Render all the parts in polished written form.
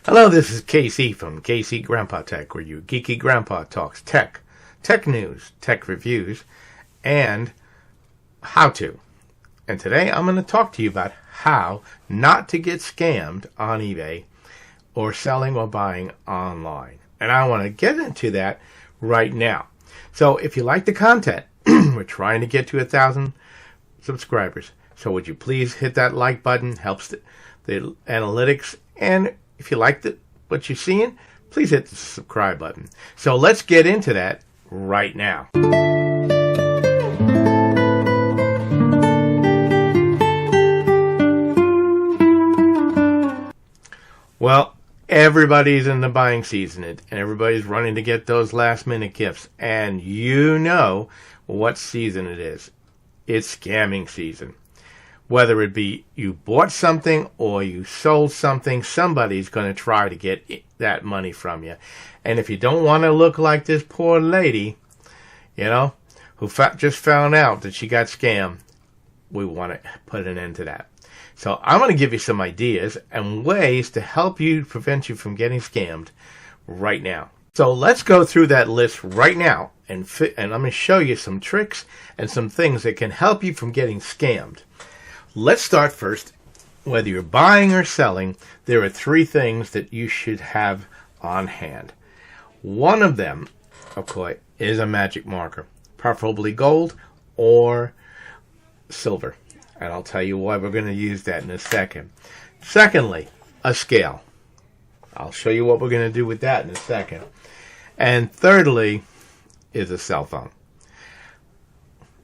Hello, this is KC from KC Grandpa Tech, where your geeky grandpa talks tech, tech news, tech reviews, and how to. And today I'm going to talk to you about how not to get scammed on eBay or selling or buying online. And I want to get into that right now. So if you like the content, we're trying to get to 1,000 subscribers. So would you please hit that like button? Helps the analytics. And if you like what you're seeing, please hit the subscribe button. So let's get into that right now. Well, everybody's in the buying season, and everybody's running to get those last-minute gifts. And you know what season it is. It's scamming season. Whether it be you bought something or you sold something, somebody's going to try to get that money from you. And if you don't want to look like this poor lady, who just found out that she got scammed, we want to put an end to that. So I'm going to give you some ideas and ways to help you prevent you from getting scammed right now. So let's go through that list right now, and I'm going to show you some tricks and some things that can help you from getting scammed. Let's start first. Whether you're buying or selling, there are 3 things that you should have on hand. One of them, of course, is a magic marker, preferably gold or silver. And I'll tell you why we're going to use that in a second. Secondly, a scale. I'll show you what we're going to do with that in a second. And thirdly is a cell phone.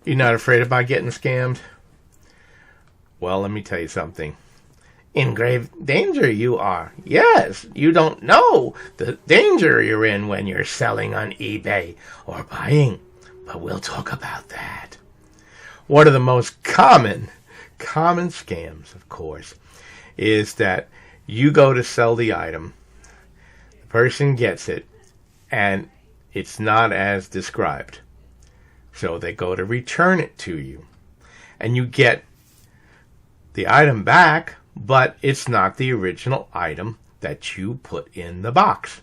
You're not afraid about getting scammed? Well, let me tell you something. In grave danger you are. Yes, you don't know the danger you're in when you're selling on eBay or buying. But we'll talk about that. One of the most common scams, of course, is that you go to sell the item, the person gets it, and it's not as described. So they go to return it to you, and you get the item back, but it's not the original item that you put in the box.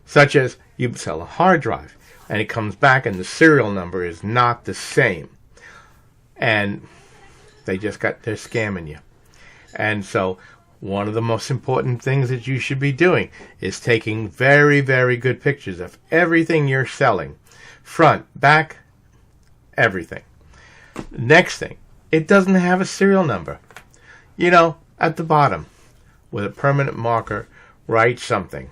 Such as you sell a hard drive, and it comes back and the serial number is not the same. And they're scamming you. And so one of the most important things that you should be doing is taking very, very good pictures of everything you're selling. Front, back, everything. Next thing, it doesn't have a serial number. At the bottom, with a permanent marker, write something.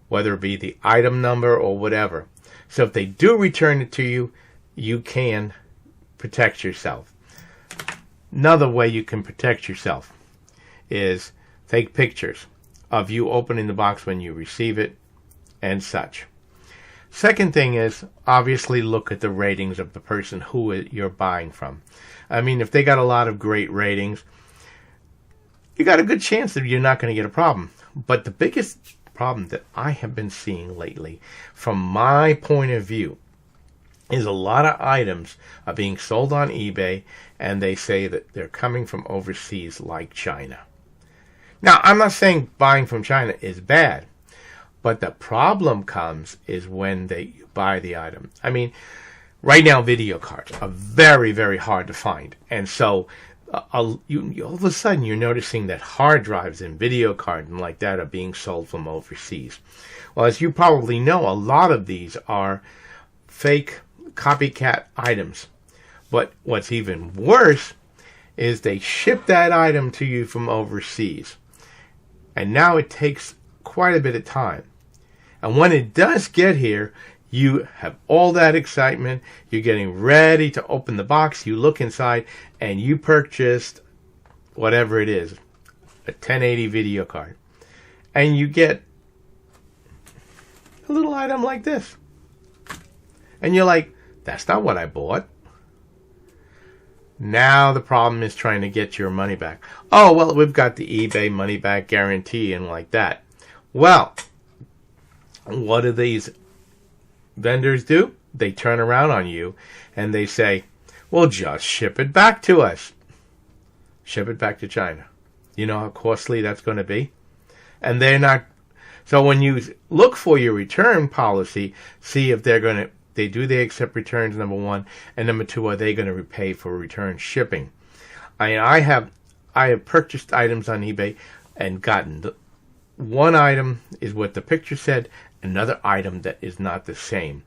Whether it be the item number or whatever. So if they do return it to you, you can protect yourself. Another way you can protect yourself is take pictures of you opening the box when you receive it and such. Second thing is, obviously look at the ratings of the person who you're buying from. I mean, if they got a lot of great ratings, you got a good chance that you're not going to get a problem. But the biggest problem that I have been seeing lately, from my point of view, is a lot of items are being sold on eBay, and they say that they're coming from overseas like China. Now, I'm not saying buying from China is bad, but the problem comes is when they buy the item. I mean, right now video cards are very, very hard to find. And so all of a sudden you're noticing that hard drives and video cards and like that are being sold from overseas. Well, as you probably know, a lot of these are fake copycat items. But what's even worse is they ship that item to you from overseas. And now it takes quite a bit of time. And when it does get here, you have all that excitement. You're getting ready to open the box. You look inside and you purchased whatever it is, a 1080 video card. And you get a little item like this. And you're like, that's not what I bought. Now the problem is trying to get your money back. Oh, well, we've got the eBay money back guarantee and like that. Well, what do these vendors do? They turn around on you and they say, well, just ship it back to us. Ship it back to China. You know how costly that's going to be? And they're not. So when you look for your return policy, see if do they accept returns, number one, and number two, are they going to repay for return shipping? I have purchased items on eBay and gotten one item is what the picture said, another item that is not the same,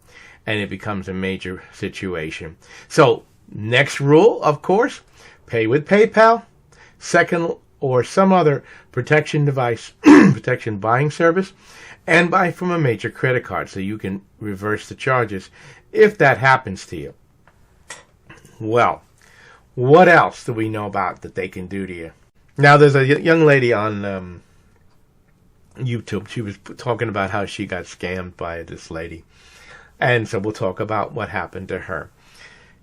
and it becomes a major situation. So next rule, of course, pay with PayPal, second, or some other protection device, protection buying service, and buy from a major credit card so you can reverse the charges if that happens to you. Well, what else do we know about that they can do to you? Now, there's a young lady on YouTube. She was talking about how she got scammed by this lady. And so we'll talk about what happened to her.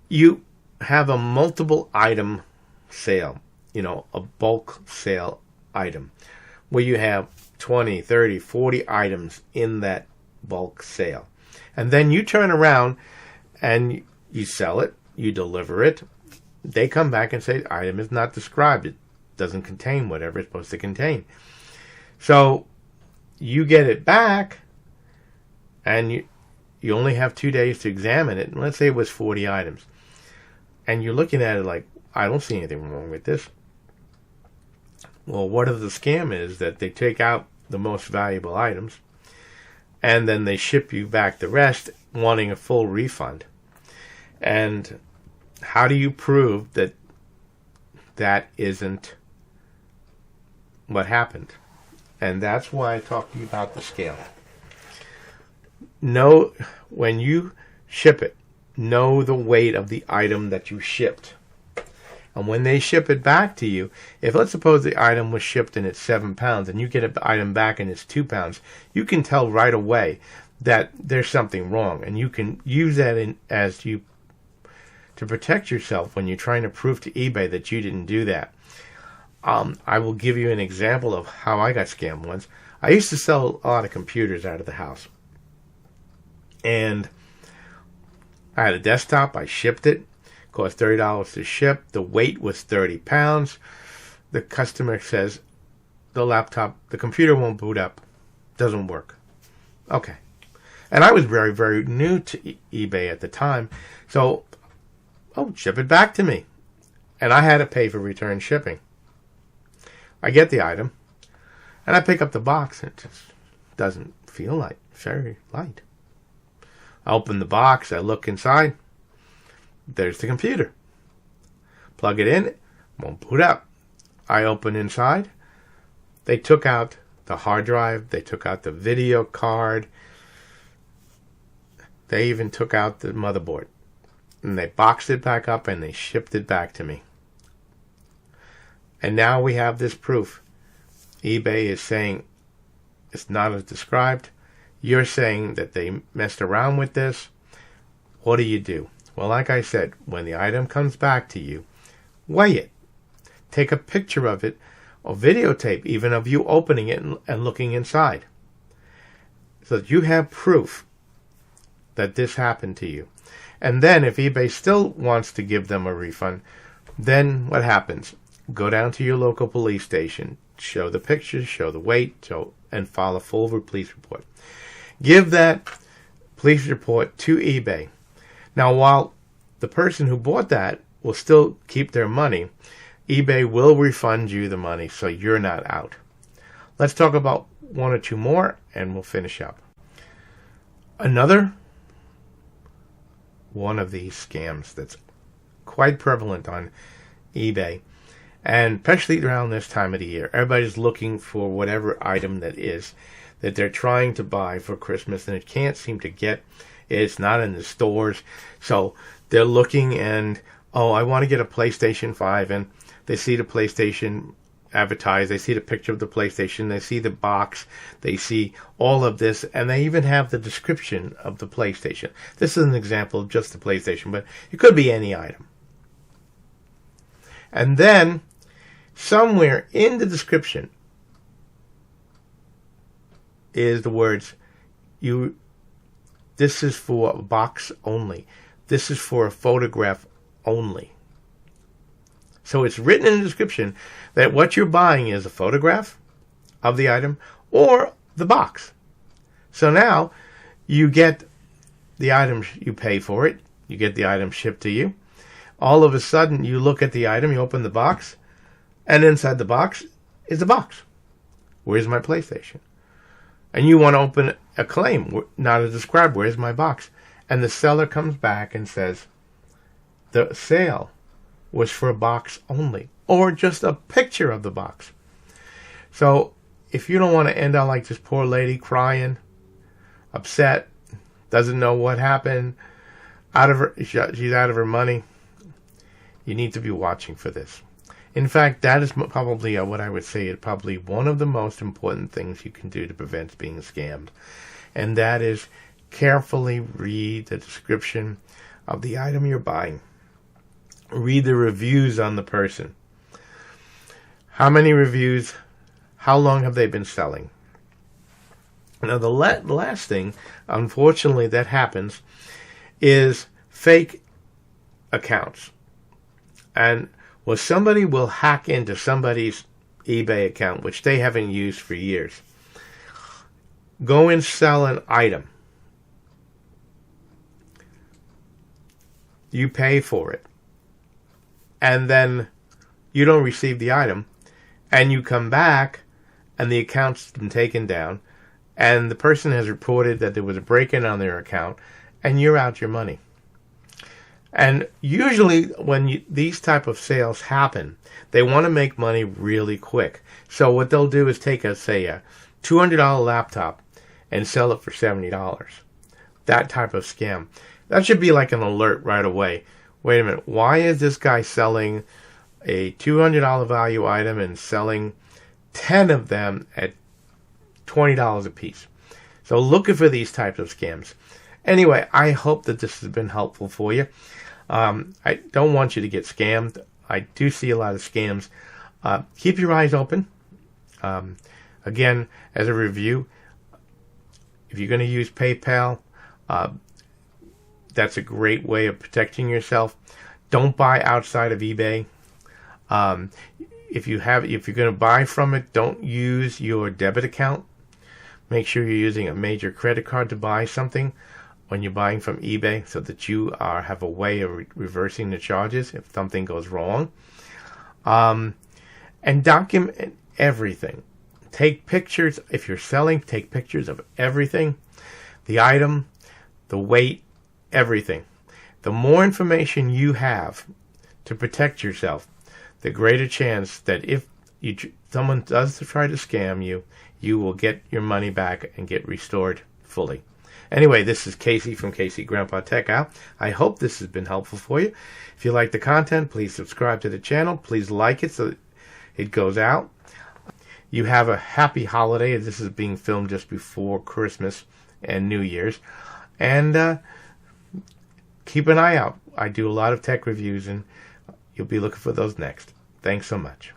You have a multiple item sale, a bulk sale item, where you have 20, 30, 40 items in that bulk sale. And then you turn around and you sell it, you deliver it. They come back and say, item is not described. It doesn't contain whatever it's supposed to contain. So you get it back, and you only have 2 days to examine it. And let's say it was 40 items. And you're looking at it like, I don't see anything wrong with this. Well, what if the scam is that they take out the most valuable items, and then they ship you back the rest, wanting a full refund? And how do you prove that that isn't what happened? And that's why I talked to you about the scale. Know when you ship it, know the weight of the item that you shipped. And when they ship it back to you, if let's suppose the item was shipped and it's 7 pounds and you get an item back and it's 2 pounds, you can tell right away that there's something wrong. And you can use that to protect yourself when you're trying to prove to eBay that you didn't do that. I will give you an example of how I got scammed once. I used to sell a lot of computers out of the house. And I had a desktop. I shipped it. Cost $30 to ship. The weight was 30 pounds. The customer says, the computer won't boot up. Doesn't work. Okay. And I was very, very new to eBay at the time. So, ship it back to me. And I had to pay for return shipping. I get the item, and I pick up the box, and it just doesn't feel light. Very light. I open the box, I look inside. There's the computer. Plug it in, won't boot up. I open inside. They took out the hard drive. They took out the video card. They even took out the motherboard. And they boxed it back up and they shipped it back to me. And now we have this proof. eBay is saying it's not as described. You're saying that they messed around with this. What do? Well, like I said, when the item comes back to you, weigh it. Take a picture of it, or videotape even of you opening it and looking inside, so that you have proof that this happened to you. And then if eBay still wants to give them a refund, then what happens? Go down to your local police station, show the pictures, show the weight, and file a full police report. Give that police report to eBay. Now, while the person who bought that will still keep their money, eBay will refund you the money, so you're not out. Let's talk about one or two more, and we'll finish up. Another one of these scams that's quite prevalent on eBay, and especially around this time of the year. Everybody's looking for whatever item that they're trying to buy for Christmas, and it can't seem to get. It's not in the stores, so they're looking and, I want to get a PlayStation 5, and they see the PlayStation advertised, they see the picture of the PlayStation, they see the box, they see all of this, and they even have the description of the PlayStation. This is an example of just the PlayStation, but it could be any item. And then, somewhere in the description is the words, this is for a box only. This is for a photograph only. So it's written in the description that what you're buying is a photograph of the item or the box. So now you get the item, you pay for it, you get the item shipped to you. All of a sudden, you look at the item, you open the box, and inside the box is a box. Where's my PlayStation? And you want to open a claim, not to describe, where's my box? And the seller comes back and says, the sale was for a box only, or just a picture of the box. So if you don't want to end up like this poor lady crying, upset, doesn't know what happened, she's out of her money, you need to be watching for this. In fact, that is probably what I would say is probably one of the most important things you can do to prevent being scammed. And that is carefully read the description of the item you're buying. Read the reviews on the person. How many reviews? How long have they been selling? Now, the last thing, unfortunately, that happens is fake accounts. And somebody will hack into somebody's eBay account, which they haven't used for years. Go and sell an item. You pay for it. And then you don't receive the item. And you come back, and the account's been taken down. And the person has reported that there was a break-in on their account. And you're out your money. And usually when these type of sales happen, they want to make money really quick. So what they'll do is take a $200 laptop and sell it for $70. That type of scam. That should be like an alert right away. Wait a minute, why is this guy selling a $200 value item and selling 10 of them at $20 a piece? So looking for these types of scams. Anyway, I hope that this has been helpful for you. I don't want you to get scammed. I do see a lot of scams. Keep your eyes open. Again, as a review, if you're going to use PayPal, that's a great way of protecting yourself. Don't buy outside of eBay. If you're going to buy from it, don't use your debit account. Make sure you're using a major credit card to buy something when you're buying from eBay, so that you have a way of reversing the charges if something goes wrong. And document everything. Take pictures. If you're selling, take pictures of everything. The item, the weight, everything. The more information you have to protect yourself, the greater chance that if someone does try to scam you, you will get your money back and get restored fully. Anyway, this is Casey from Casey Grandpa Tech Out. I hope this has been helpful for you. If you like the content, please subscribe to the channel. Please like it so that it goes out. You have a happy holiday. This is being filmed just before Christmas and New Year's. And keep an eye out. I do a lot of tech reviews, and you'll be looking for those next. Thanks so much.